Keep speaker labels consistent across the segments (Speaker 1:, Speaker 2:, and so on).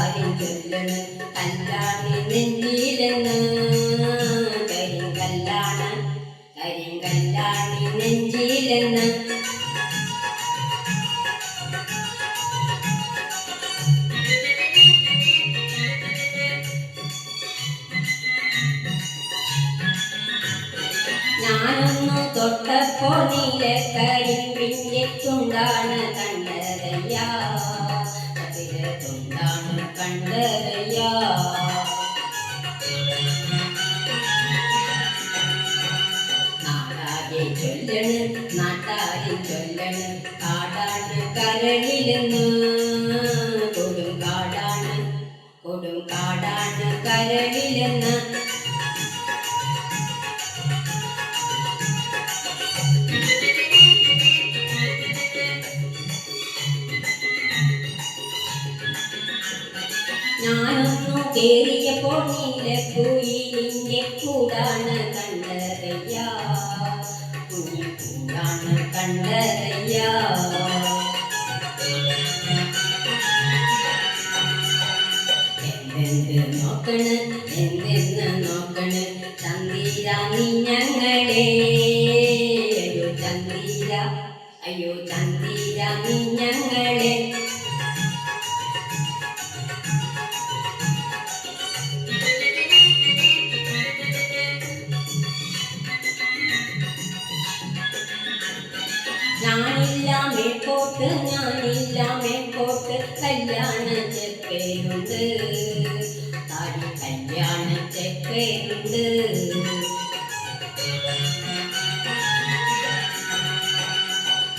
Speaker 1: കാര്യം ചൊല്ലണ് കല്യാണി നെഞ്ചിലെന്ന് കരിങ്കല്ലാണ് നെഞ്ചിലെന്ന് ഞാനൊന്നു തൊട്ടപ്പോൾ നീലക്കരിമ്പിന്റെ തുണ്ടാണ് കണ്ടതയ്യ തുണ്ടാണ് കണ്ടതയ്യ നാട്ടാരിൽ ചൊല്ലണ് കാടാണ് കരളിലെന്ന് കൊടും കാടാണ് കരളിലെന്ന് ഞാനൊന്നു കേറിയപ്പോൾ നീലക്കുയിലിന്റെ കൂടാണ് കണ്ടതയ്യ കൂടാണ് കണ്ടതയ്യ എന്തെന്ന് നോക്കണ് ചന്ദിര നീ ഞങ്ങളെ അയ്യോ ചന്ദിര നീ ഞങ്ങളെ ഞാനില്ല മേൽപോട്ട് കല്യാണ ചെപ്പേരുണ്ട് താരി കല്യാണ ചെപ്പേരുണ്ട്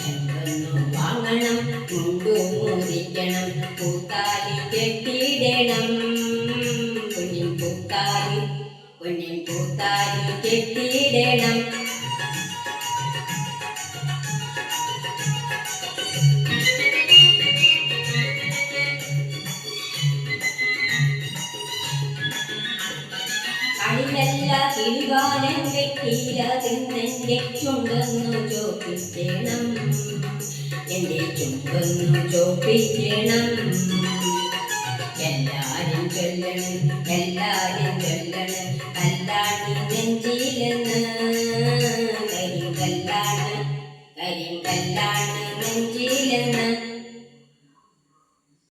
Speaker 1: എന്തൊന്നു വാങ്ങണം മുണ്ടു മുറിക്കണം പൂത്താലി കെട്ടിയിടണം പൊന്നിൻ പൂത്താലി കെട്ടിയിടണം കളിലല്ല കിളിവാലൻ വെട്ടിയില തിന്നെന്റെ ചുണ്ടൊന്നു ചോപ്പിക്കണം എന്റെ ചുണ്ടൊന്നു ചോപ്പിക്കണം